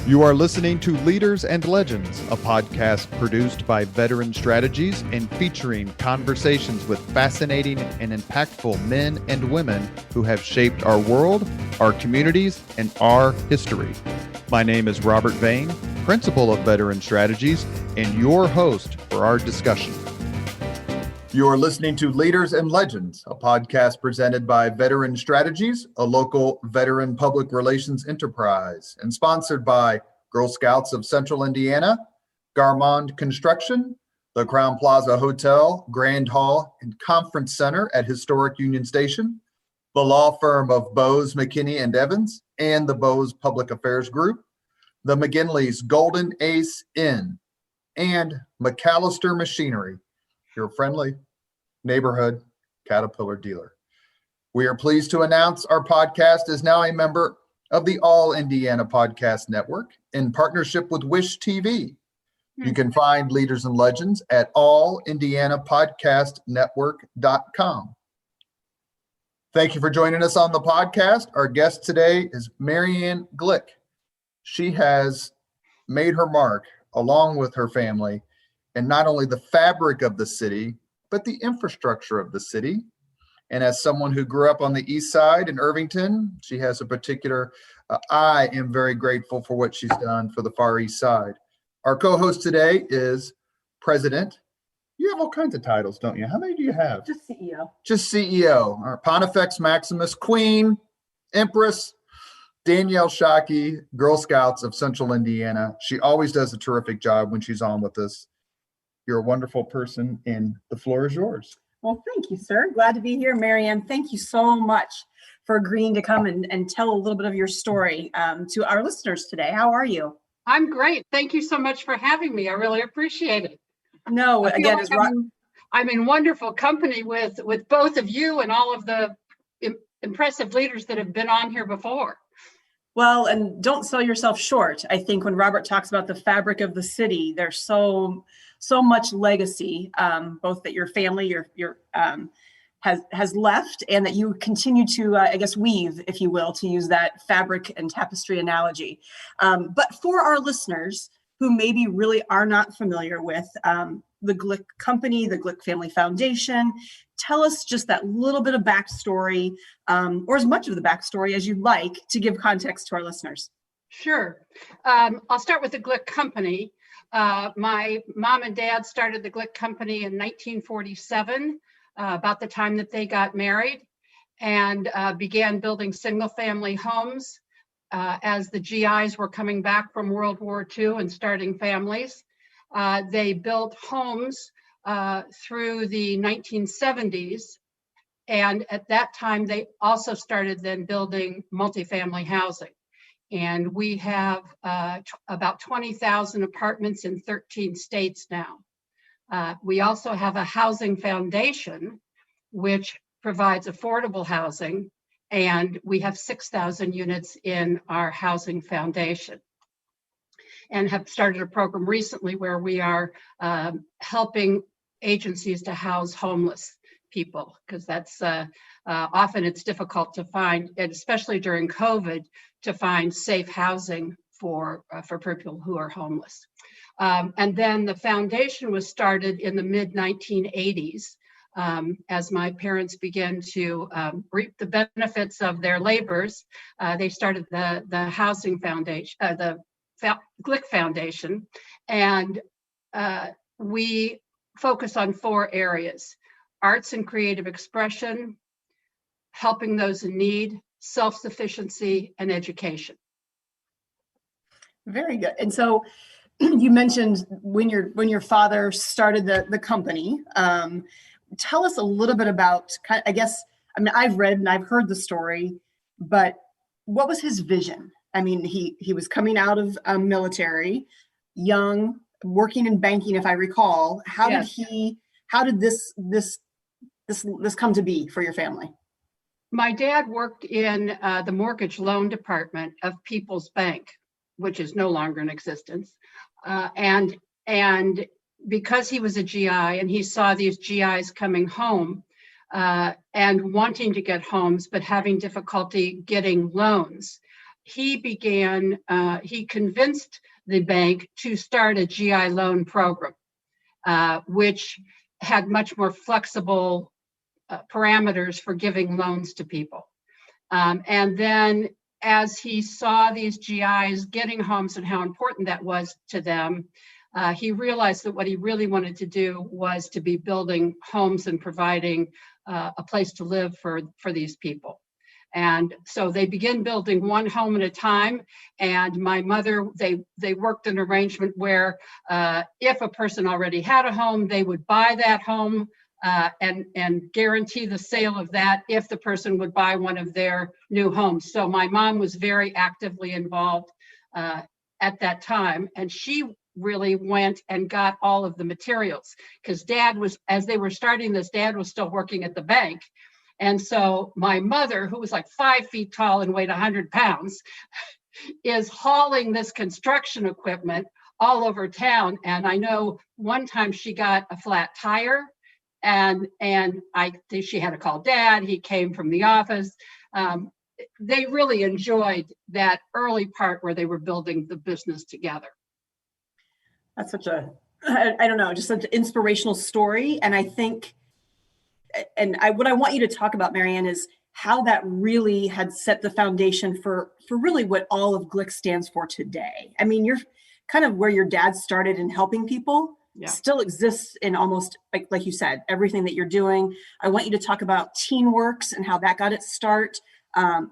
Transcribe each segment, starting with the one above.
You are listening to Leaders and Legends, a podcast produced by Veteran Strategies and featuring conversations with fascinating and impactful men and women who have shaped our world, our communities, and our history. My name is Robert Vane, Principal of Veteran Strategies, and your host for our discussion. You are listening to Leaders and Legends, a podcast presented by Veteran Strategies, a local veteran public relations enterprise, and sponsored by Girl Scouts of Central Indiana, Garmond Construction, the Crown Plaza Hotel, Grand Hall, and Conference Center at Historic Union Station, the law firm of Bose, McKinney, and Evans, and the Bose Public Affairs Group, the McGinley's Golden Ace Inn, and McAllister Machinery, your friendly neighborhood Caterpillar dealer. We are pleased to announce our podcast is now a member of the All Indiana Podcast Network in partnership with Wish TV. You can find Leaders and Legends at allindianapodcastnetwork.com. Thank you for joining us on the podcast. Our guest today is Marianne Glick. She has made her mark along with her family in not only the fabric of the city, but the infrastructure of the city. And as someone who grew up on the east side in Irvington, she has a particular, I am very grateful for what she's done for the Far East Side. Our co-host today is President. You have all kinds of titles, don't you? How many do you have? Just CEO. Just CEO. Our Pontifex Maximus, Queen, Empress, Danielle Shockey, Girl Scouts of Central Indiana. She always does a terrific job when she's on with us. You're a wonderful person, and the floor is yours. Well, thank you, sir. Glad to be here. Marianne, thank you so much for agreeing to come and tell a little bit of your story to our listeners today. How are you? I'm great. Thank you so much for having me. I really appreciate it. No, again, like I'm in wonderful company with both of you and all of the impressive leaders that have been on here before. Well, and don't sell yourself short. I think when Robert talks about the fabric of the city, there's so much legacy, both that your family has left, and that you continue to, weave, if you will, to use that fabric and tapestry analogy. But for our listeners who maybe really are not familiar with the Glick Company, the Glick Family Foundation, tell us just that little bit of backstory, or as much of the backstory as you'd like, to give context to our listeners. Sure. I'll start with the Glick Company. My mom and dad started the Glick Company in 1947, about the time that they got married, and began building single-family homes as the GIs were coming back from World War II and starting families. They built homes through the 1970s, and at that time they also started then building multifamily housing. And we have about 20,000 apartments in 13 states now. We also have a housing foundation, which provides affordable housing, and we have 6,000 units in our housing foundation, and have started a program recently where we are helping agencies to house homeless people, because that's often it's difficult to find, and especially during COVID, to find safe housing for people who are homeless. And then the foundation was started in the mid-1980s as my parents began to reap the benefits of their labors. They started the housing foundation, the Glick Foundation, and we focus on 4 areas: arts and creative expression, helping those in need, self-sufficiency, and education. Very good. And so you mentioned when your father started the company. Tell us a little bit about, I've read and I've heard the story, but what was his vision? I mean, he was coming out of military, young, working in banking, if I recall. How did this come to be for your family? My dad worked in the mortgage loan department of People's Bank, which is no longer in existence. And because he was a GI and he saw these GIs coming home and wanting to get homes, but having difficulty getting loans, he convinced the bank to start a GI loan program, which had much more flexible parameters for giving loans to people. And then as he saw these GIs getting homes and how important that was to them, he realized that what he really wanted to do was to be building homes and providing a place to live for these people. And so they began building one home at a time. And my mother, they worked an arrangement where if a person already had a home, they would buy that home and guarantee the sale of that if the person would buy one of their new homes. So my mom was very actively involved at that time. And she really went and got all of the materials because Dad was, as they were starting this, Dad was still working at the bank. And so my mother, who was like 5 feet tall and weighed 100 pounds, is hauling this construction equipment all over town. And I know one time she got a flat tire and I think she had to call Dad. He came from the office. They really enjoyed that early part where they were building the business together. That's such a, I don't know, just such an inspirational story. And I think, what I want you to talk about, Marianne, is how that really had set the foundation for really what all of Glick stands for today. I mean, you're kind of where your dad started in helping people, still exists in almost, like you said, everything that you're doing. I want you to talk about TeenWorks and how that got its start.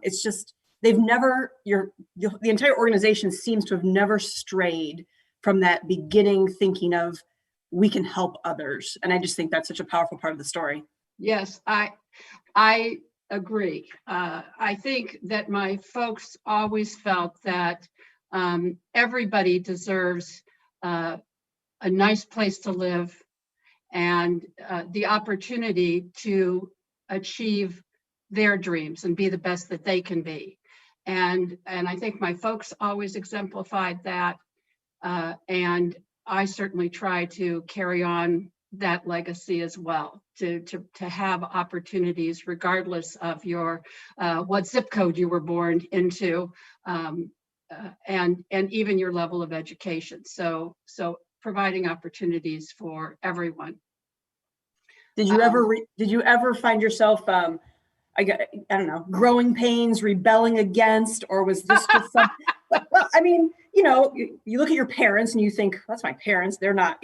It's just, they've never, the entire organization seems to have never strayed from that beginning thinking of we can help others. And I just think that's such a powerful part of the story. Yes, I agree. I think that my folks always felt that everybody deserves a nice place to live and the opportunity to achieve their dreams and be the best that they can be. And I think my folks always exemplified that. And I certainly try to carry on that legacy as well, to have opportunities regardless of your what zip code you were born into, and even your level of education. So providing opportunities for everyone. Did you ever find yourself I don't know, growing pains, rebelling against, or was this just something? Well, I mean, you look at your parents and you think, that's my parents, they're not.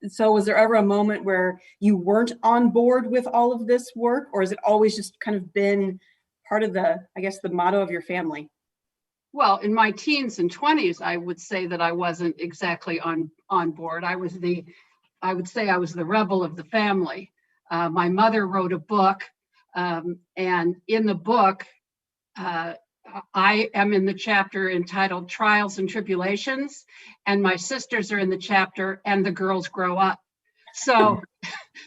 So was there ever a moment where you weren't on board with all of this work, or has it always just kind of been part of the motto of your family? Well, in my teens and 20s, I would say that I wasn't exactly on board. I would say I was the rebel of the family. My mother wrote a book, and in the book, I am in the chapter entitled Trials and Tribulations, and my sisters are in the chapter And the Girls Grow Up. So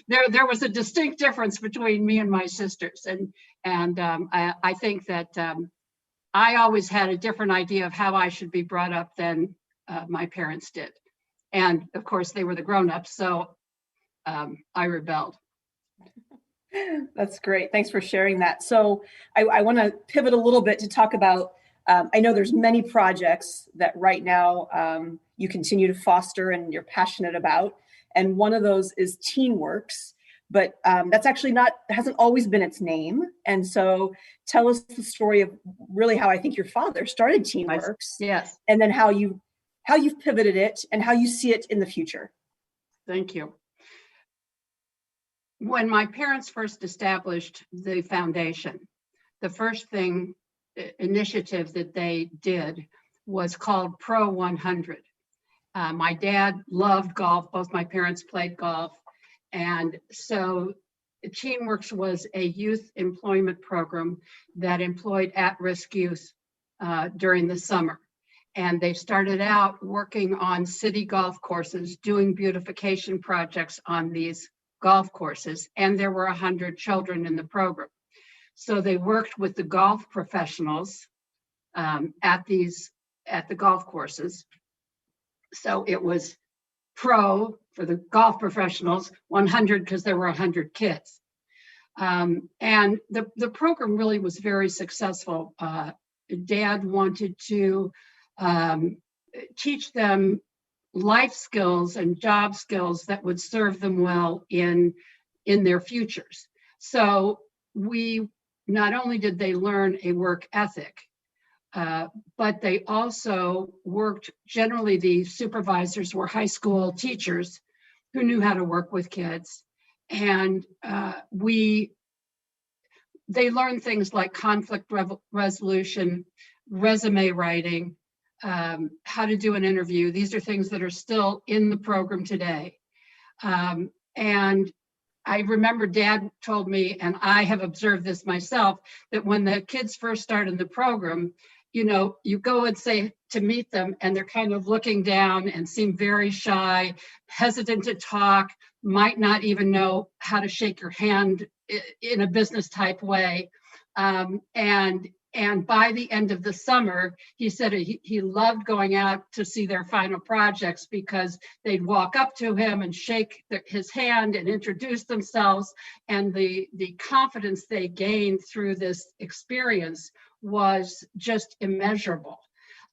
there was a distinct difference between me and my sisters. And I think that I always had a different idea of how I should be brought up than my parents did. And of course, they were the grown-ups, so I rebelled. That's great. Thanks for sharing that. So I want to pivot a little bit to talk about, I know there's many projects that right now you continue to foster and you're passionate about. And one of those is TeenWorks, but that's actually hasn't always been its name. And so tell us the story of really how I think your father started TeenWorks. Yes. And then how you've pivoted it and how you see it in the future. Thank you. When my parents first established the foundation, the first initiative that they did was called Pro 100. My dad loved golf. Both my parents played golf. And so TeenWorks was a youth employment program that employed at-risk youth during the summer. And they started out working on city golf courses, doing beautification projects on these golf courses, and there were 100 children in the program. So they worked with the golf professionals at the golf courses. So it was pro for the golf professionals, 100 because there were 100 kids. And the program really was very successful Dad wanted to teach them life skills and job skills that would serve them well in their futures. So not only did they learn a work ethic, but they also worked, generally the supervisors were high school teachers who knew how to work with kids. And they learned things like conflict resolution, resume writing, how to do an interview. These are things that are still in the program today. And I remember Dad told me, and I have observed this myself, that when the kids first start in the program, you go and say to meet them, and they're kind of looking down and seem very shy, hesitant to talk, might not even know how to shake your hand in a business type way. And by the end of the summer, he said he loved going out to see their final projects because they'd walk up to him and shake his hand and introduce themselves. And the confidence they gained through this experience was just immeasurable.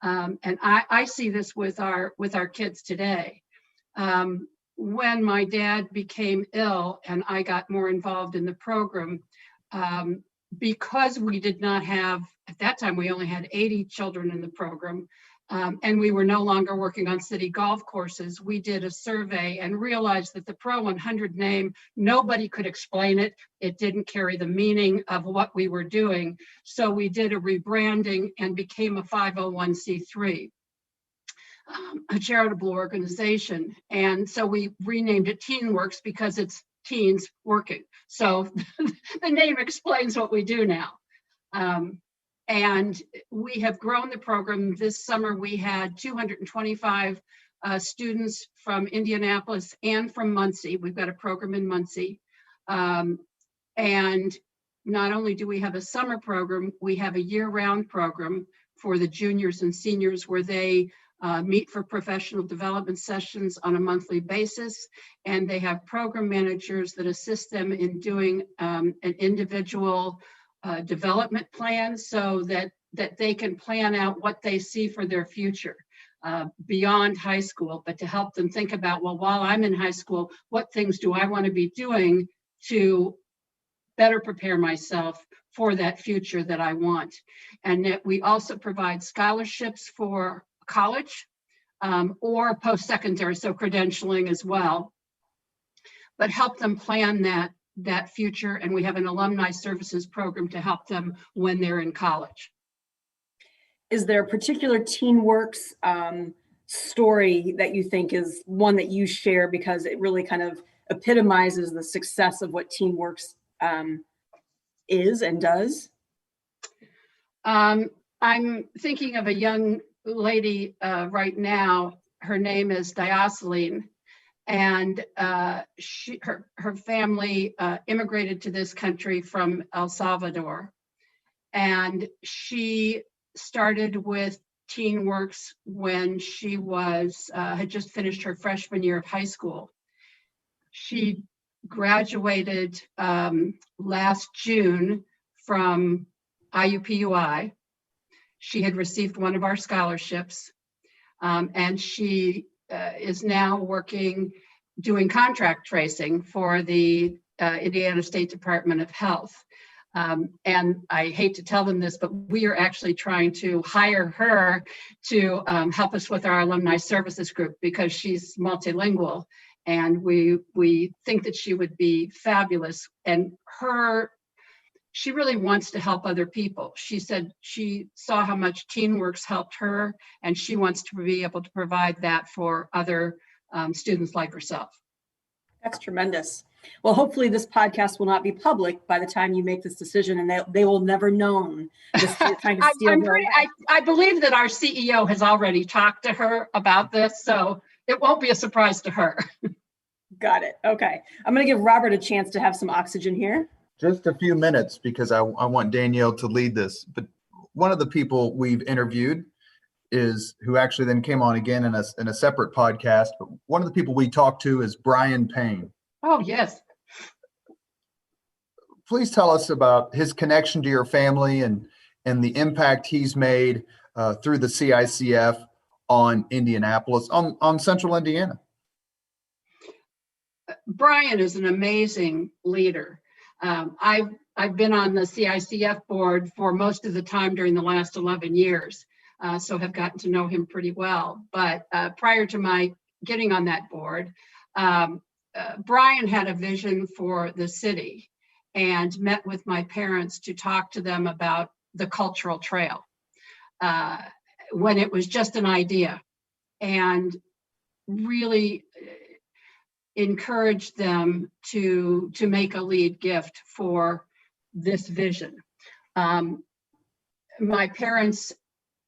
And I see this with our kids today. When my dad became ill and I got more involved in the program, because we did not have, at that time, we only had 80 children in the program, and we were no longer working on city golf courses, we did a survey and realized that the Pro 100 name, nobody could explain it. It didn't carry the meaning of what we were doing. So we did a rebranding and became a 501c3. A charitable organization. And so we renamed it TeenWorks because it's teens working. So the name explains what we do now. And we have grown the program. This summer, we had 225 students from Indianapolis and from Muncie. We've got a program in Muncie. And not only do we have a summer program, we have a year-round program for the juniors and seniors where they meet for professional development sessions on a monthly basis, and they have program managers that assist them in doing an individual development plan so that they can plan out what they see for their future beyond high school, but to help them think about, well, while I'm in high school, what things do I want to be doing to better prepare myself for that future that I want. And that we also provide scholarships for college or post-secondary, so credentialing as well, but help them plan that future. And we have an alumni services program to help them when they're in college. Is there a particular TeenWorks story that you think is one that you share because it really kind of epitomizes the success of what TeenWorks is and does? I'm thinking of a young lady right now. Her name is Dioceline, and her family immigrated to this country from El Salvador, and she started with TeenWorks when she was had just finished her freshman year of high school. She graduated last June from IUPUI. She had received one of our scholarships, and she is now doing contract tracing for the Indiana State Department of Health. And I hate to tell them this, but we are actually trying to hire her to help us with our alumni services group because she's multilingual, and we think that she would be fabulous. And she really wants to help other people. She said she saw how much TeenWorks helped her, and she wants to be able to provide that for other students like herself. That's tremendous. Well, hopefully this podcast will not be public by the time you make this decision, and they will never known this trying to steal I believe that our CEO has already talked to her about this, so it won't be a surprise to her. Got it. Okay. I'm going to give Robert a chance to have some oxygen here. Just a few minutes because I want Danielle to lead this. But one of the people we've interviewed who actually then came on again in a separate podcast. But one of the people we talked to is Brian Payne. Oh, yes. Please tell us about his connection to your family and and the impact he's made through the CICF on Indianapolis, on central Indiana. Brian is an amazing leader. I've been on the CICF board for most of the time during the last 11 years, so have gotten to know him pretty well. But prior to my getting on that board, Brian had a vision for the city and met with my parents to talk to them about the cultural trail when it was just an idea, and really encouraged them to make a lead gift for this vision. My parents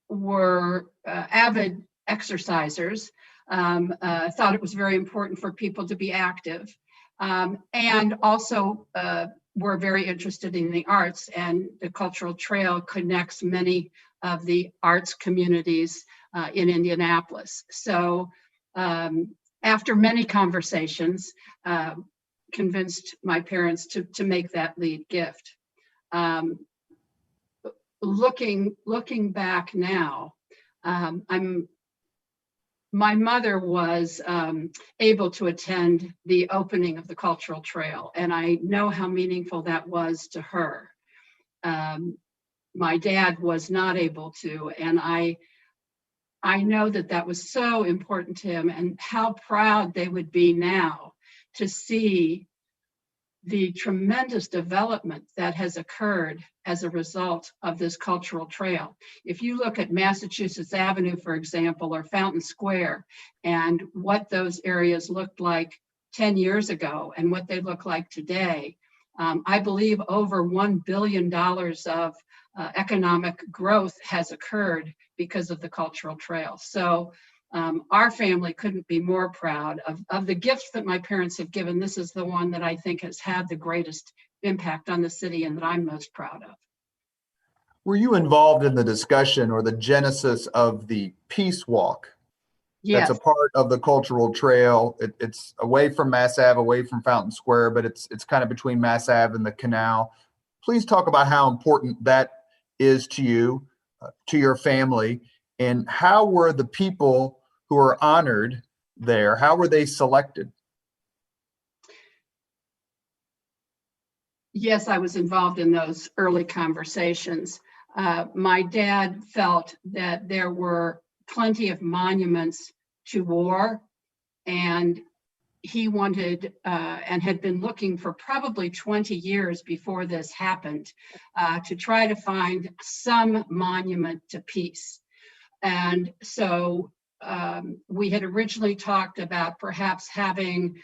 were avid exercisers, thought it was very important for people to be active, and also were very interested in the arts, and the cultural trail connects many of the arts communities in Indianapolis. So after many conversations, convinced my parents to make that lead gift. Looking back now, my mother was able to attend the opening of the cultural trail, and I know how meaningful that was to her. My dad was not able to, and I know that was so important to him, and how proud they would be now to see the tremendous development that has occurred as a result of this cultural trail. If you look at Massachusetts Avenue, for example, or Fountain Square, and what those areas looked like 10 years ago and what they look like today, I believe over $1 billion of economic growth has occurred because of the cultural trail. So our family couldn't be more proud of the gifts that my parents have given. This is the one that I think has had the greatest impact on the city and that I'm most proud of. Were you involved in the discussion or the genesis of the Peace Walk? Yes. That's a part of the cultural trail. It's away from Mass Ave, away from Fountain Square, but it's kind of between Mass Ave and the canal. Please talk about how important that is to you, to your family, and how were the people who are honored there, how were they selected? Yes, I was involved in those early conversations. My dad felt that there were plenty of monuments to war, and he wanted and had been looking for probably 20 years before this happened to try to find some monument to peace. And so we had originally talked about perhaps having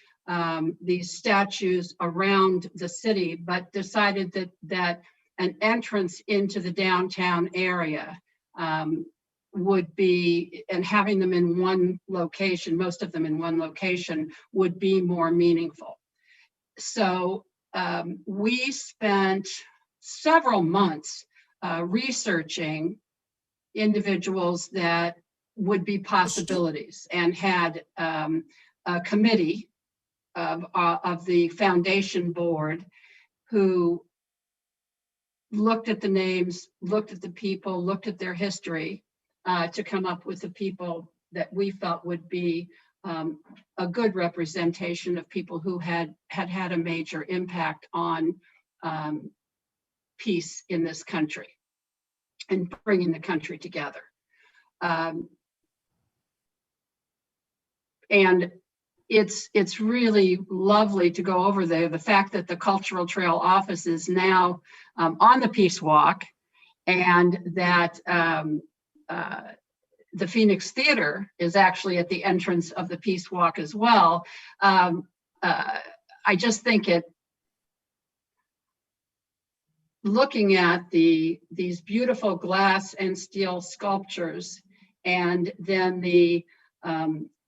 these statues around the city, but decided that an entrance into the downtown area would be, and having them in one location, most of them in one location, would be more meaningful. So we spent several months researching individuals that would be possibilities, and had a committee of the foundation board who looked at the names, looked at the people, looked at their history to come up with the people that we felt would be a good representation of people who had a major impact on peace in this country and bringing the country together. And it's really lovely to go over there. The fact that the Cultural Trail office is now on the Peace Walk, and that the Phoenix Theater is actually at the entrance of the Peace Walk as well. I just think looking at these beautiful glass and steel sculptures, and then the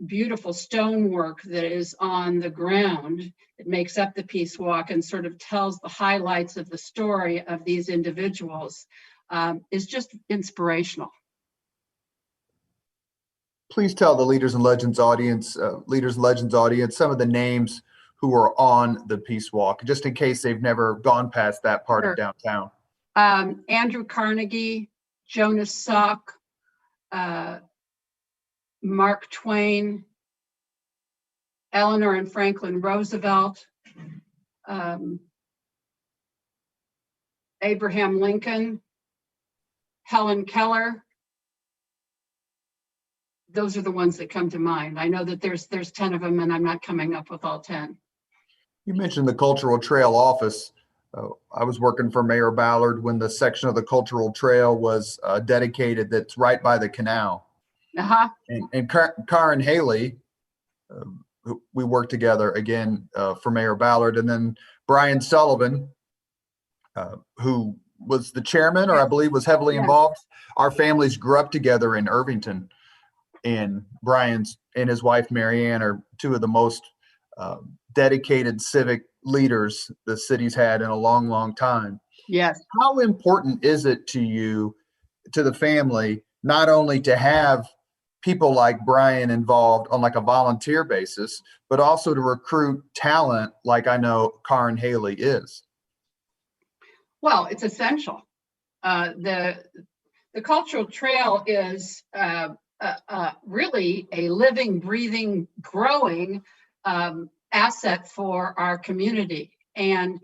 beautiful stonework that is on the ground that makes up the Peace Walk and sort of tells the highlights of the story of these individuals, is just inspirational. Please tell the Leaders and Legends audience, some of the names who are on the Peace Walk, just in case they've never gone past that part Sure. of downtown. Andrew Carnegie, Jonas Salk, Mark Twain, Eleanor and Franklin Roosevelt, Abraham Lincoln, Helen Keller. Those are the ones that come to mind. I know that there's 10 of them, and I'm not coming up with all 10. You mentioned the Cultural Trail office. I was working for Mayor Ballard when the section of the Cultural Trail was dedicated that's right by the canal. Uh-huh. And Karen Haley, we worked together again for Mayor Ballard, and then Brian Sullivan, who was the chairman, or I believe was heavily involved. Our families grew up together in Irvington, and Brian's and his wife Marianne are two of the most dedicated civic leaders the city's had in a long, long time. Yes. How important is it to you, to the family, not only to have people like Brian involved on like a volunteer basis, but also to recruit talent like I know Karen Haley is? Well, it's essential. The Cultural Trail is really a living, breathing, growing asset for our community, and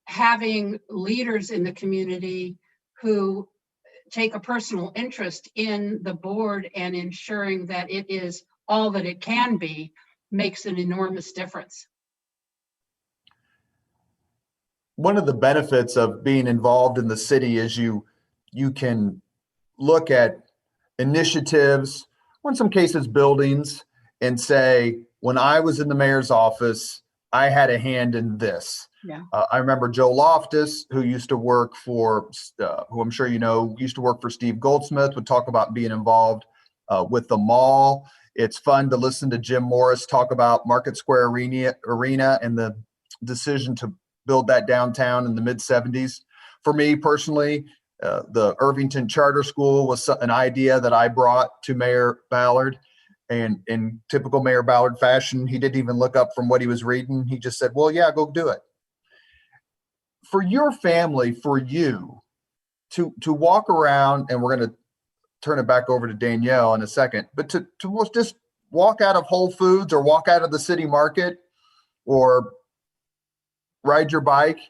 having leaders in the community who take a personal interest in the board and ensuring that it is all that it can be makes an enormous difference. One of the benefits of being involved in the city is you can look at initiatives, or in some cases buildings, and say, when I was in the mayor's office, I had a hand in this. Yeah. I remember Joe Loftus, who used to work for, who I'm sure you know, used to work for Steve Goldsmith, would talk about being involved with the mall. It's fun to listen to Jim Morris talk about Market Square Arena and the decision to build that downtown in the mid-'70s. For me personally, the Irvington Charter School was an idea that I brought to Mayor Ballard. And in typical Mayor Ballard fashion, he didn't even look up from what he was reading. He just said, well, yeah, go do it. For your family, for you to walk around, and we're going to turn it back over to Danielle in a second, but to just walk out of Whole Foods or walk out of the city market or ride your bike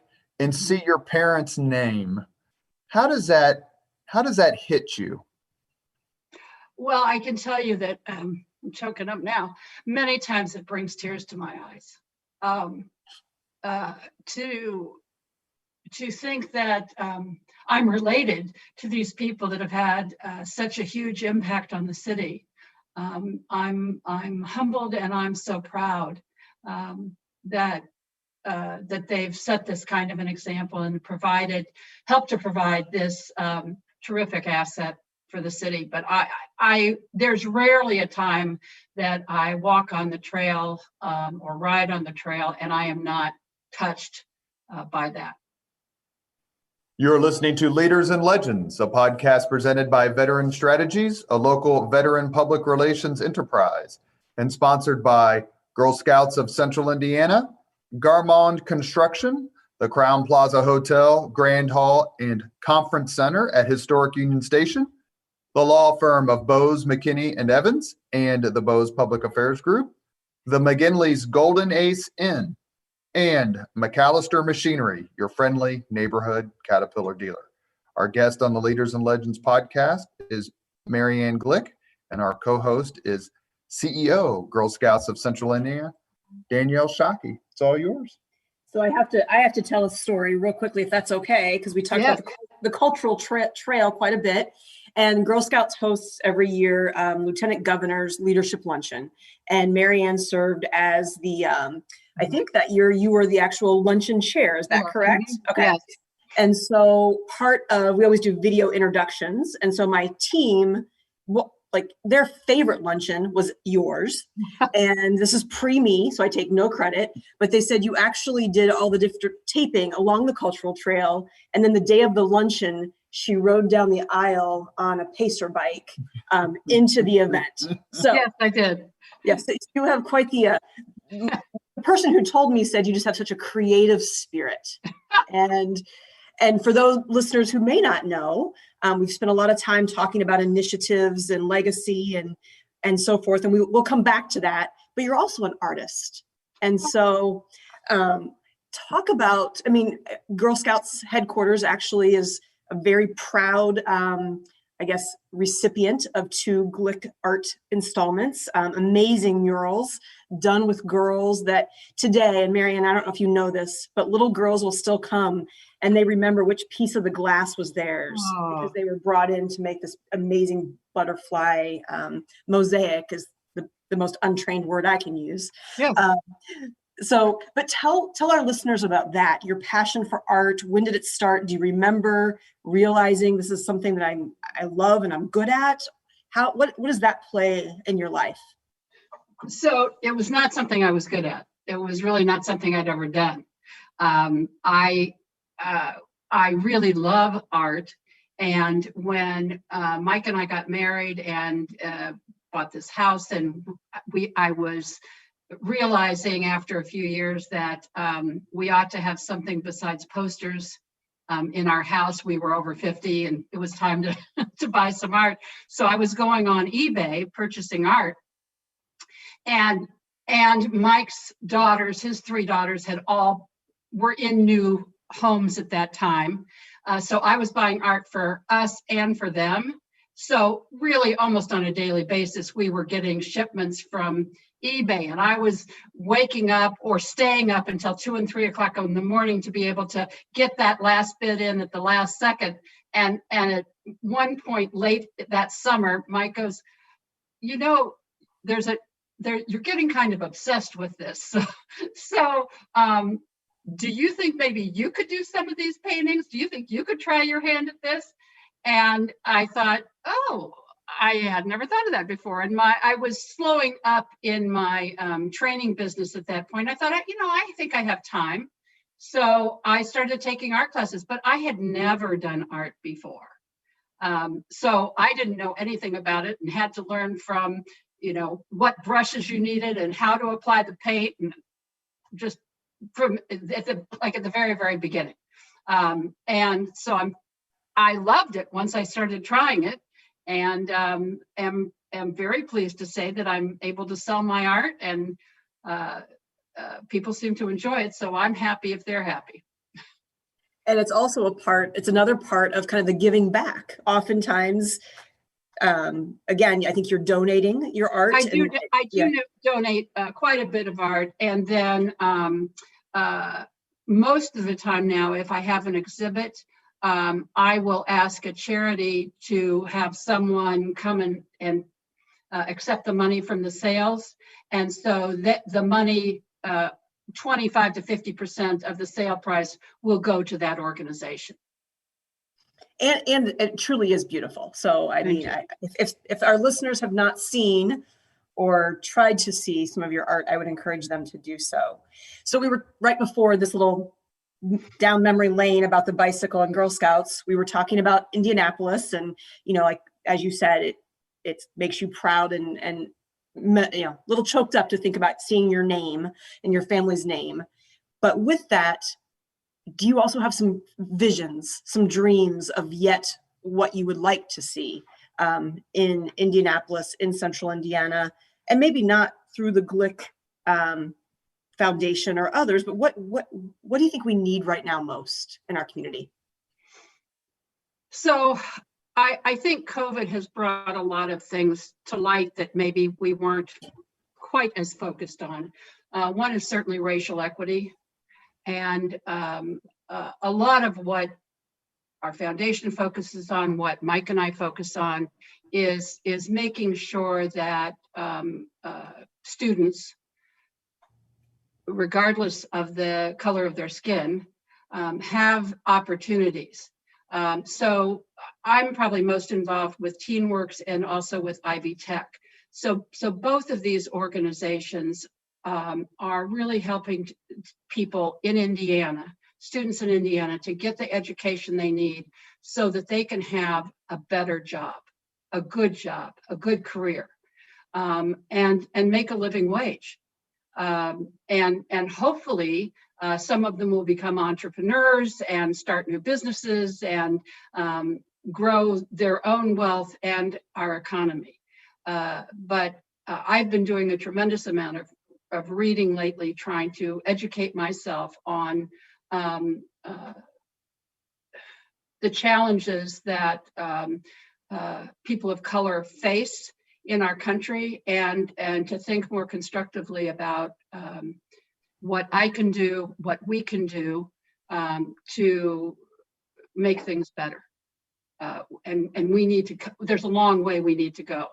and see your parents' name, how does that hit you? Well, I can tell you that I'm choking up now. Many times it brings tears to my eyes. To think that I'm related to these people that have had such a huge impact on the city. I'm humbled, and I'm so proud that they've set this kind of an example and helped to provide this terrific asset for the city. But there's rarely a time that I walk on the trail or ride on the trail and I am not touched by that. You're listening to Leaders and Legends, a podcast presented by Veteran Strategies, a local veteran public relations enterprise, and sponsored by Girl Scouts of Central Indiana, Garmond Construction, the Crown Plaza Hotel, Grand Hall, and Conference Center at Historic Union Station, the law firm of Bose, McKinney, and Evans, and the Bose Public Affairs Group, the McGinley's Golden Ace Inn, and McAllister Machinery, your friendly neighborhood Caterpillar dealer. Our guest on the Leaders and Legends podcast is Marianne Glick, and our co-host is CEO, Girl Scouts of Central Indiana, Danielle Shockey. It's all yours. So I have to tell a story real quickly, if that's okay, because we talked about the cultural trail quite a bit. And Girl Scouts hosts every year Lieutenant Governor's Leadership Luncheon. And Marianne served as the, I think that year you were the actual luncheon chair. Is that correct? Okay. Yes. And so we always do video introductions. And so my team, their favorite luncheon was yours. And this is pre-me, so I take no credit. But they said you actually did all the different taping along the cultural trail. And then the day of the luncheon, she rode down the aisle on a pacer bike into the event. So yes, I did. Yes, you have quite the person who told me said you just have such a creative spirit. And And for those listeners who may not know, we've spent a lot of time talking about initiatives and legacy and so forth, and we'll come back to that. But you're also an artist, and so talk about. I mean, Girl Scouts headquarters actually is a very proud, I guess, recipient of 2 Glick art installments. Amazing murals done with girls that today, and Marianne, I don't know if you know this, but little girls will still come and they remember which piece of the glass was theirs because they were brought in to make this amazing butterfly mosaic, is the most untrained word I can use. Yes. But tell our listeners about that, your passion for art. When did it start? Do you remember realizing this is something that I love and I'm good at? What does that play in your life? So it was not something I was good at. It was really not something I'd ever done. I really love art. And when Mike and I got married and bought this house, and I was realizing after a few years that we ought to have something besides posters in our house. We were over 50 and it was time to buy some art. So I was going on eBay purchasing art, and Mike's daughters, his 3 daughters, were in new homes at that time. So I was buying art for us and for them. So really almost on a daily basis, we were getting shipments from eBay, and I was waking up or staying up until 2 and 3 o'clock in the morning to be able to get that last bid in at the last second. And at one point late that summer, Mike goes, you're getting kind of obsessed with this. So do you think maybe you could do some of these paintings? Do you think you could try your hand at this? And I thought, I had never thought of that before. And I was slowing up in my training business at that point. I thought, I think I have time. So I started taking art classes, but I had never done art before. So I didn't know anything about it and had to learn from, what brushes you needed and how to apply the paint, and just from at the very, very beginning. And so I loved it once I started trying it, and am very pleased to say that I'm able to sell my art, and people seem to enjoy it. So I'm happy if they're happy. And it's also it's another part of kind of the giving back. Oftentimes, again, I think you're donating your art. I do donate quite a bit of art. And then most of the time now, if I have an exhibit, I will ask a charity to have someone come and accept the money from the sales. And so that the money, 25 to 50% of the sale price will go to that organization. And it truly is beautiful. So, if our listeners have not seen or tried to see some of your art, I would encourage them to do so. So we were right before this little down memory lane about the bicycle and Girl Scouts. We were talking about Indianapolis, and, like, as you said, it makes you proud and a little choked up to think about seeing your name and your family's name. But with that, do you also have some visions, some dreams of yet what you would like to see in Indianapolis, in Central Indiana, and maybe not through the Glick Foundation or others, but what do you think we need right now most in our community? So I think COVID has brought a lot of things to light that maybe we weren't quite as focused on. One is certainly racial equity. And a lot of what our foundation focuses on, what Mike and I focus on, is making sure that students, regardless of the color of their skin, have opportunities. So I'm probably most involved with TeenWorks and also with Ivy Tech. So both of these organizations are really helping people in Indiana, students in Indiana, to get the education they need so that they can have a better job, a good career, and make a living wage. And hopefully Some of them will become entrepreneurs and start new businesses and grow their own wealth and our economy. But I've been doing a tremendous amount of reading lately, trying to educate myself on the challenges that people of color face in our country, and to think more constructively about what I can do, what we can do to make things better. And we need to, there's a long way we need to go.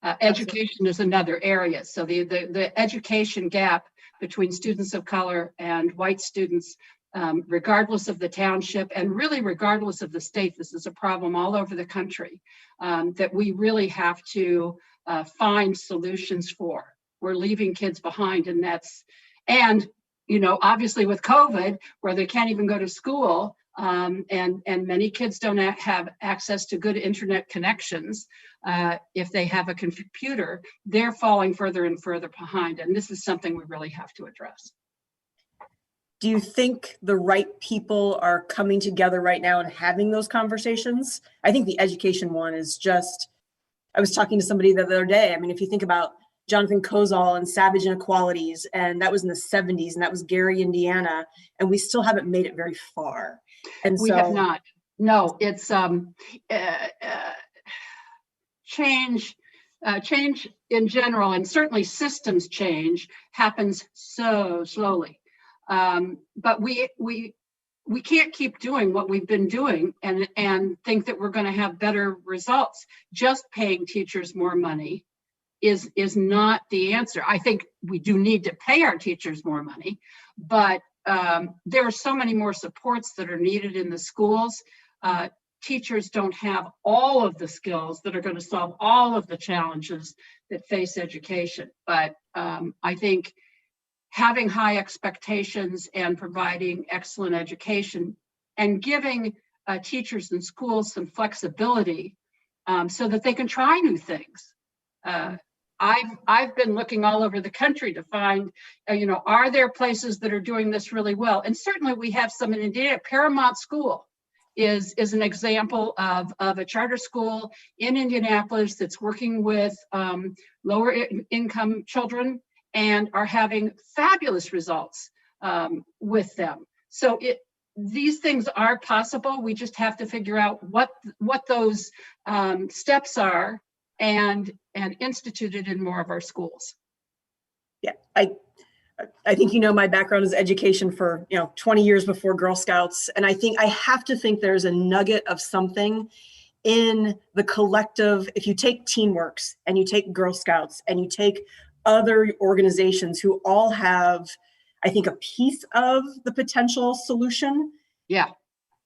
Education is another area. So the education gap between students of color and white students, regardless of the township and really regardless of the state, this is a problem all over the country that we really have to find solutions for. We're leaving kids behind, and you know, obviously with COVID, where they can't even go to school, and many kids don't have access to good internet connections. If they have a computer, they're falling further and further behind. And this is something we really have to address. Do you think the right people are coming together right now and having those conversations? I think the education one is just, I was talking to somebody the other day. I mean, if you think about Jonathan Kozol and Savage Inequalities, and that was in the 70s, and that was Gary, Indiana, and we still haven't made it very far. And we have not. No, it's change in general, and certainly systems change happens so slowly. But we can't keep doing what we've been doing and think that we're going to have better results. Just paying teachers more money is not the answer. I think we do need to pay our teachers more money, but there are so many more supports that are needed in the schools. Teachers don't have all of the skills that are going to solve all of the challenges that face education. But I think having high expectations and providing excellent education and giving teachers and schools some flexibility so that they can try new things. I've been looking all over the country to find, are there places that are doing this really well? And certainly we have some in Indiana. Paramount School is an example of a charter school in Indianapolis that's working with lower income children and are having fabulous results with them. So these things are possible. We just have to figure out what those steps are and institute it in more of our schools. Yeah, I think, my background is education for 20 years before Girl Scouts, and I have to think there's a nugget of something in the collective. If you take TeenWorks and you take Girl Scouts and you take other organizations who all have, I think, a piece of the potential solution. Yeah.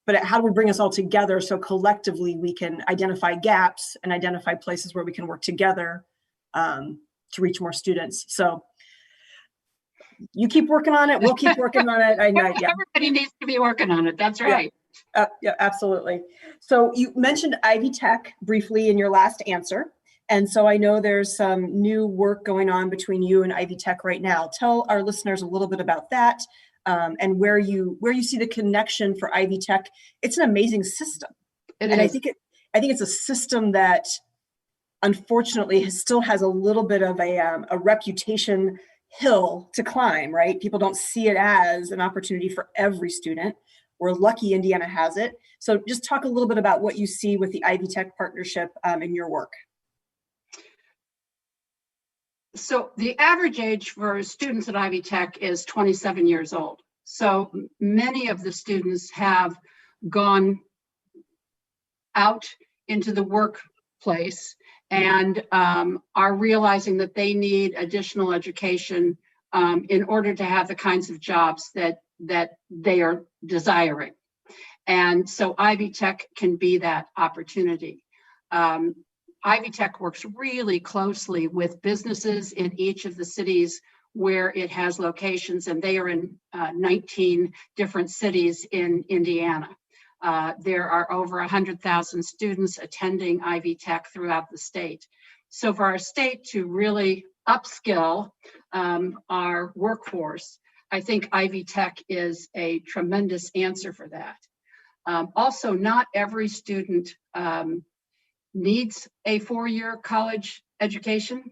But how do we bring us all together so collectively we can identify gaps and identify places where we can work together to reach more students? So you keep working on it. We'll keep working on it. I know. Yeah. Everybody needs to be working on it. That's right. Yeah, absolutely. So you mentioned Ivy Tech briefly in your last answer. And so I know there's some new work going on between you and Ivy Tech right now. Tell our listeners a little bit about that. And where you see the connection for Ivy Tech. It's an amazing system. I think it's a system that unfortunately still has a little bit of a reputation hill to climb, right? People don't see it as an opportunity for every student. We're lucky Indiana has it. So just talk a little bit about what you see with the Ivy Tech partnership in your work. So the average age for students at Ivy Tech is 27 years old. So many of the students have gone out into the workplace and are realizing that they need additional education in order to have the kinds of jobs that they are desiring. And so Ivy Tech can be that opportunity. Ivy Tech works really closely with businesses in each of the cities where it has locations, and they are in 19 different cities in Indiana. There are over 100,000 students attending Ivy Tech throughout the state. So for our state to really upskill our workforce, I think Ivy Tech is a tremendous answer for that. Also, not every student needs a 4-year college education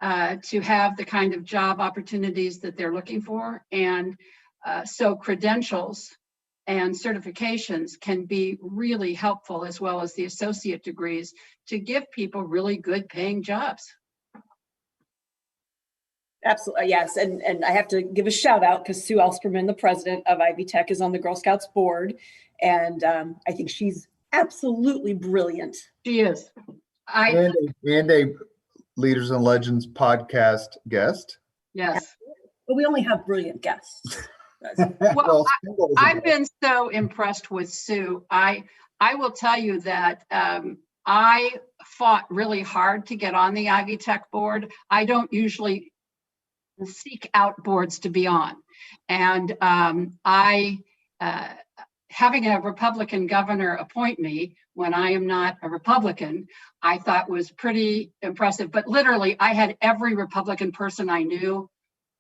to have the kind of job opportunities that they're looking for. And so credentials and certifications can be really helpful, as well as the associate degrees, to give people really good paying jobs. Absolutely, yes. And I have to give a shout out because Sue Elsterman, the president of Ivy Tech, is on the Girl Scouts board. And I think she's absolutely brilliant. She is. And a Leaders and Legends podcast guest. Yes. But we only have brilliant guests. Well, I've been so impressed with Sue. I will tell you that I fought really hard to get on the Ivy Tech board. I don't usually seek out boards to be on. And having a Republican governor appoint me when I am not a Republican, I thought was pretty impressive. But literally, I had every Republican person I knew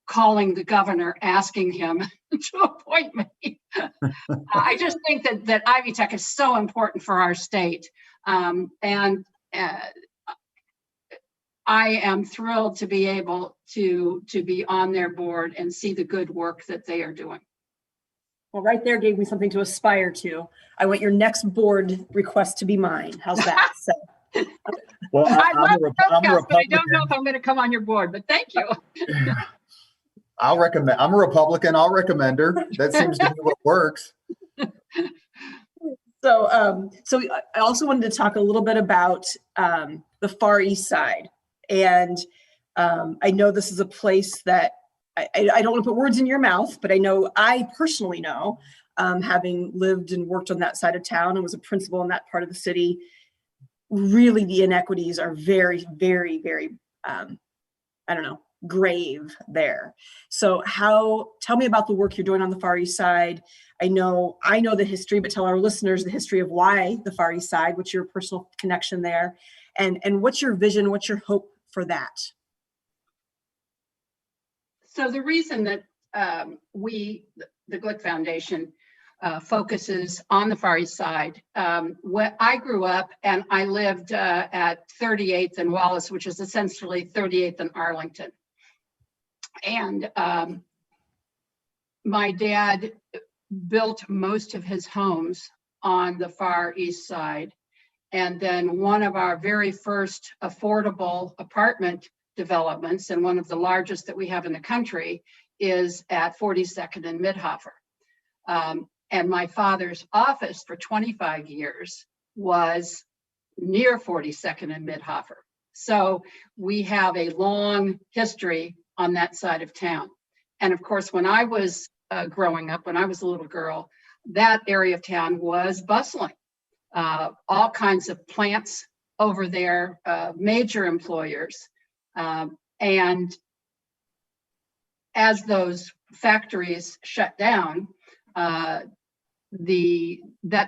calling the governor, asking him to appoint me. I just think that Ivy Tech is so important for our state. And I am thrilled to be able to be on their board and see the good work that they are doing. Well, right there gave me something to aspire to. I want your next board request to be mine. How's that? So. Well, I love I'm a Republican, but I Republican. don't know if I'm going to come on your board, but thank you. I'll recommend. I'm a Republican. I'll recommend her. That seems to be what works. So, so I also wanted to talk a little bit about the Far East Side. And I know this is a place that I don't want to put words in your mouth, but I personally know, having lived and worked on that side of town and was a principal in that part of the city, really the inequities are very, very, very, grave there. So tell me about the work you're doing on the Far East Side. I know the history, but tell our listeners the history of why the Far East Side, what's your personal connection there, and what's your vision, what's your hope for that? So the reason that the Glick Foundation focuses on the Far East Side, when I grew up and I lived at 38th and Wallace, which is essentially 38th and Arlington. And my dad built most of his homes on the Far East Side. And then one of our very first affordable apartment developments, and one of the largest that we have in the country, is at 42nd and Midhofer. And my father's office for 25 years was near 42nd and Midhofer. So we have a long history on that side of town. And of course, when I was growing up, when I was a little girl, that area of town was bustling. All kinds of plants over there, major employers. And as those factories shut down, that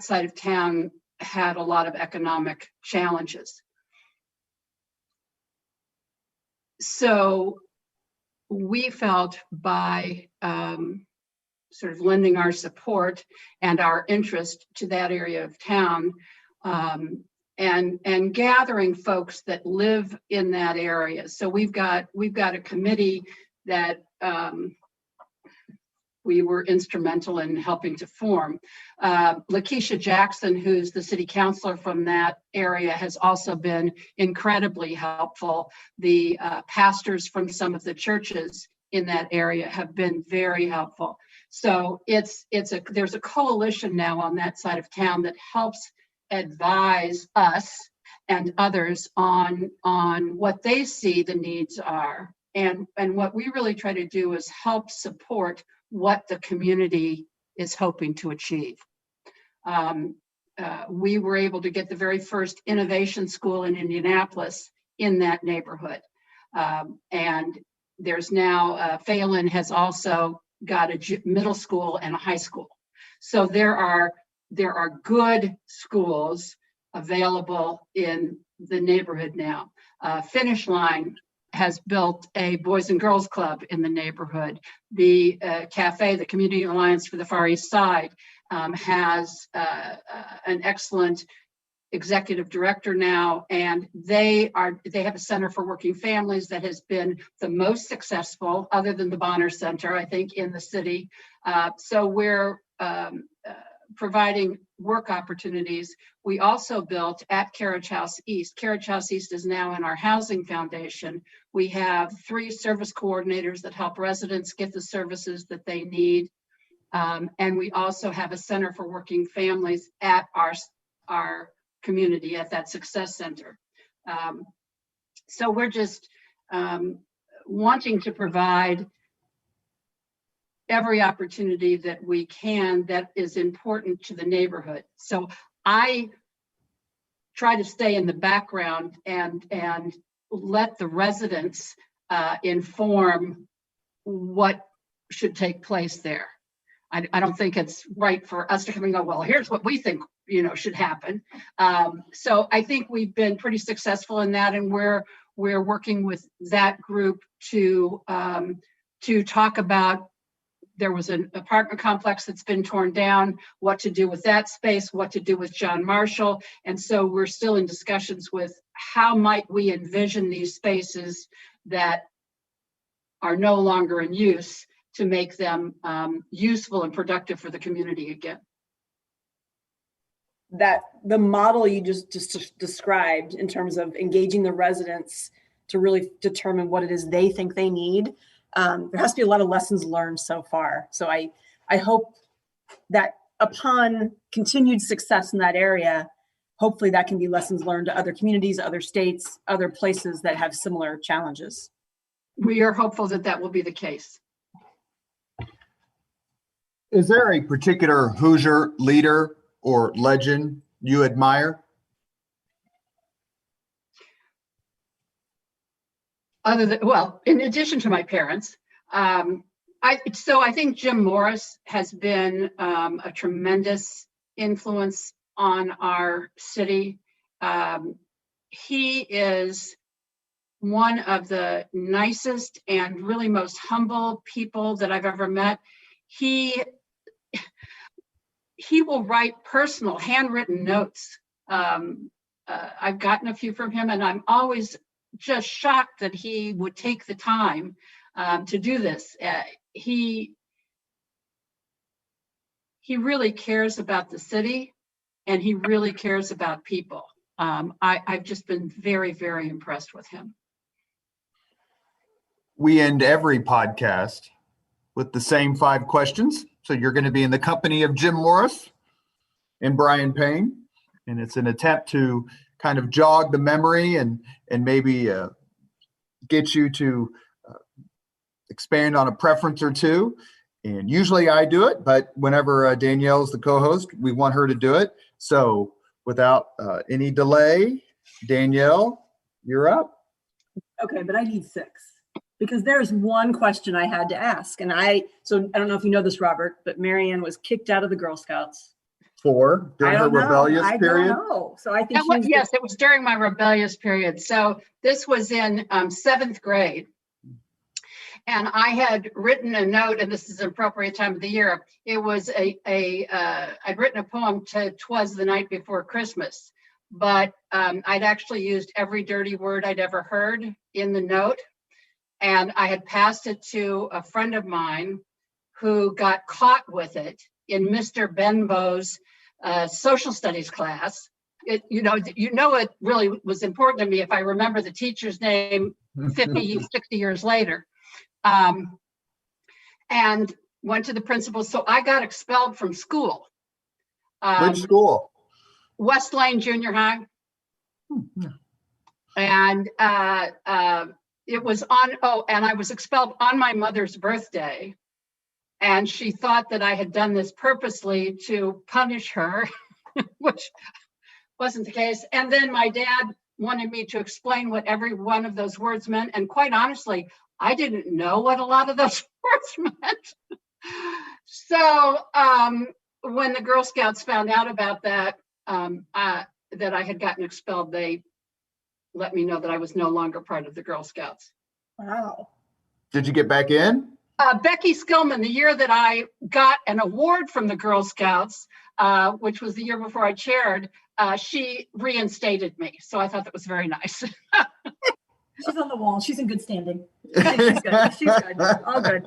side of town had a lot of economic challenges. So we felt by sort of lending our support and our interest to that area of town, and gathering folks that live in that area. So we've got a committee that we were instrumental in helping to form. Lakeisha Jackson, who's the city councilor from that area, has also been incredibly helpful. The pastors from some of the churches in that area have been very helpful. So there's a coalition now on that side of town that helps advise us and others on what they see the needs are. And what we really try to do is help support what the community is hoping to achieve. We were able to get the very first innovation school in Indianapolis in that neighborhood. And there's now, Phelan has also got a middle school and a high school. So there are good schools available in the neighborhood now. Finish Line has built a Boys and Girls Club in the neighborhood. The cafe, the Community Alliance for the Far East Side, has an excellent executive director now, and they have a center for working families that has been the most successful, other than the Bonner Center, I think, in the city. So we're providing work opportunities. We also built at Carriage House East. Carriage House East is now in our housing foundation. We have 3 service coordinators that help residents get the services that they need. And we also have a center for working families at our community, at that success center. So we're just wanting to provide every opportunity that we can that is important to the neighborhood. So I try to stay in the background and let the residents inform what should take place there. I don't think it's right for us to come and go, well, here's what we think, should happen. So I think we've been pretty successful in that, and we're working with that group to talk about. There was an apartment complex that's been torn down, what to do with that space, what to do with John Marshall. And so we're still in discussions with how might we envision these spaces that are no longer in use to make them useful and productive for the community again. That the model you just described in terms of engaging the residents to really determine what it is they think they need. There has to be a lot of lessons learned so far. So I hope that upon continued success in that area, hopefully that can be lessons learned to other communities, other states, other places that have similar challenges. We are hopeful that that will be the case. Is there a particular Hoosier leader or legend you admire? In addition to my parents, I think Jim Morris has been a tremendous influence on our city. He is one of the nicest and really most humble people that I've ever met. He will write personal handwritten notes. I've gotten a few from him, and I'm always just shocked that he would take the time to do this. He really cares about the city, and he really cares about people. I've just been very, very impressed with him. We end every podcast with the same 5 questions. So you're going to be in the company of Jim Morris and Brian Payne, and it's an attempt to kind of jog the memory and maybe get you to expand on a preference or two. And usually I do it, but whenever Danielle's the co-host, we want her to do it. So without any delay, Danielle, you're up. Okay, but I need 6 because there's one question I had to ask. And I don't know if you know this, Robert, but Marianne was kicked out of the Girl Scouts. During her rebellious period? I don't know. So I think yes, it was during my rebellious period. So this was in 7th grade. And I had written a note, and this is an appropriate time of the year. It was I'd written a poem to "'Twas the Night Before Christmas," but I'd actually used every dirty word I'd ever heard in the note. And I had passed it to a friend of mine who got caught with it in Mr. Benbow's social studies class. It really was important to me if I remember the teacher's name 50, 60 years later. And went to the principal. So I got expelled from school. Which school? West Lane Junior High. And it was and I was expelled on my mother's birthday. And she thought that I had done this purposely to punish her, which wasn't the case. And then my dad wanted me to explain what every one of those words meant. And quite honestly, I didn't know what a lot of those words meant. So when the Girl Scouts found out about that, that I had gotten expelled, they let me know that I was no longer part of the Girl Scouts. Wow. Did you get back in? Becky Skillman, the year that I got an award from the Girl Scouts, which was the year before I chaired, she reinstated me. So I thought that was very nice. She's on the wall. She's in good standing. She's good. She's good. All good.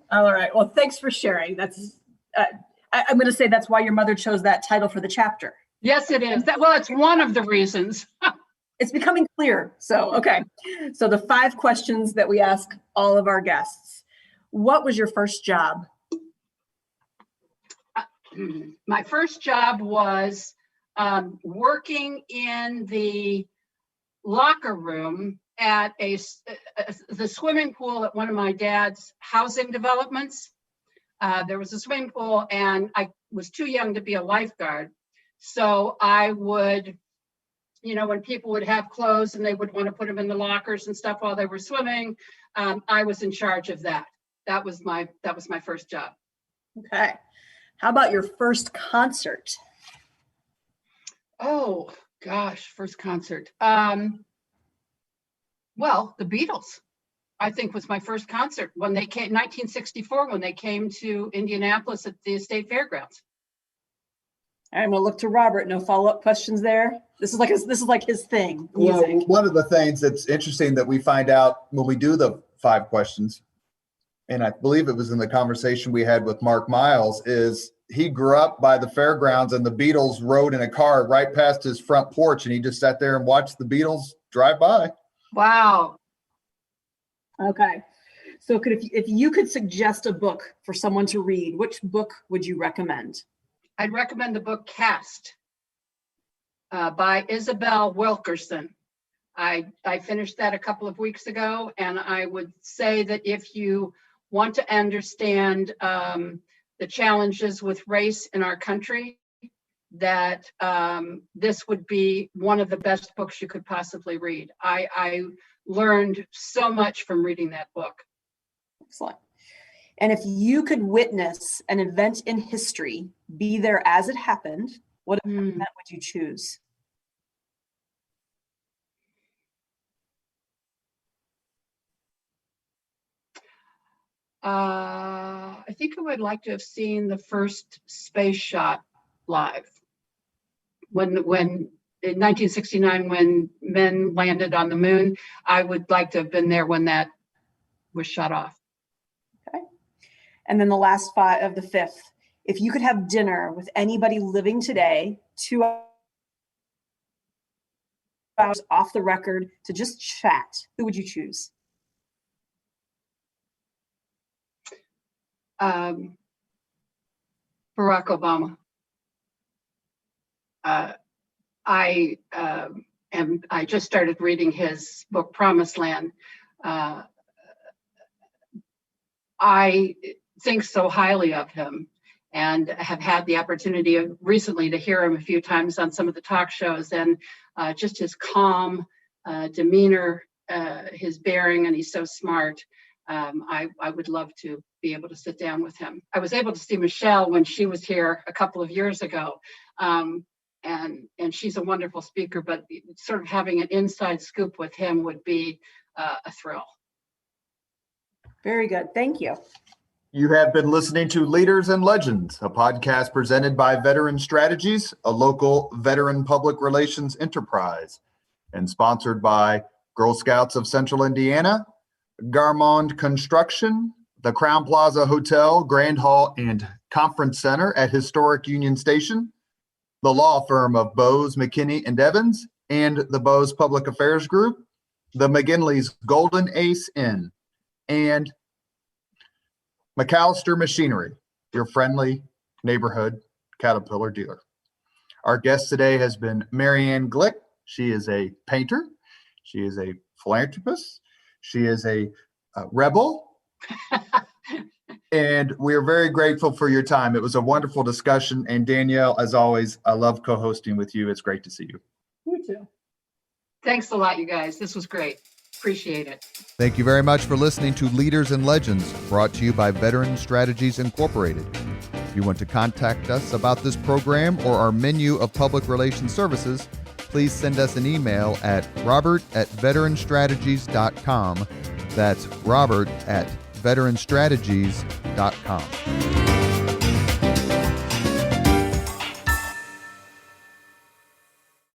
All right. Well, thanks for sharing. That's. I'm going to say that's why your mother chose that title for the chapter. Yes, it is. Well, it's one of the reasons. It's becoming clear. So, okay. So the 5 questions that we ask all of our guests. What was your first job? My first job was working in the locker room at the swimming pool at one of my dad's housing developments. There was a swimming pool and I was too young to be a lifeguard. So I would, when people would have clothes and they would want to put them in the lockers and stuff while they were swimming, I was in charge of that. That was my first job. Okay. How about your first concert? Oh gosh, first concert. Well, the Beatles, I think, was my first concert when they came, 1964, when they came to Indianapolis at the State Fairgrounds. I'm gonna look to Robert. No follow-up questions there. This is like his thing. Music. Well, one of the things that's interesting that we find out when we do the 5 questions, and I believe it was in the conversation we had with Mark Miles, is he grew up by the fairgrounds and the Beatles rode in a car right past his front porch and he just sat there and watched the Beatles drive by. Wow. Okay. So if you could suggest a book for someone to read, which book would you recommend? I'd recommend the book Cast by Isabel Wilkerson. I finished that a couple of weeks ago, and I would say that if you want to understand the challenges with race in our country, that this would be one of the best books you could possibly read. I learned so much from reading that book. Excellent. And if you could witness an event in history, be there as it happened, what event would you choose? I think I would like to have seen the first space shot live. When in 1969, when men landed on the moon, I would like to have been there when that was shut off. Okay. And then the last 5 of the 5th, if you could have dinner with anybody living today, 2 hours off the record to just chat, who would you choose? Barack Obama. I just started reading his book Promised Land. I think so highly of him and have had the opportunity of recently to hear him a few times on some of the talk shows, and just his calm demeanor, his bearing, and he's so smart. I would love to be able to sit down with him. I was able to see Michelle when she was here a couple of years ago. And she's a wonderful speaker, but sort of having an inside scoop with him would be a thrill. Very good. Thank you. You have been listening to Leaders and Legends, a podcast presented by Veteran Strategies, a local veteran public relations enterprise, and sponsored by Girl Scouts of Central Indiana, Garmond Construction, the Crown Plaza Hotel, Grand Hall, and Conference Center at Historic Union Station, the law firm of Bose, McKinney, and Evans, and the Bose Public Affairs Group, the McGinley's Golden Ace Inn, and McAllister Machinery, your friendly neighborhood Caterpillar dealer. Our guest today has been Marianne Glick. She is a painter. She is a philanthropist. She is a rebel. And we are very grateful for your time. It was a wonderful discussion. And Danielle, as always, I love co-hosting with you. It's great to see you. You too. Thanks a lot, you guys. This was great. Appreciate it. Thank you very much for listening to Leaders and Legends, brought to you by Veteran Strategies Incorporated. If you want to contact us about this program or our menu of public relations services, please send us an email at robert@veteranstrategies.com That's Robert at veteranstrategies.com.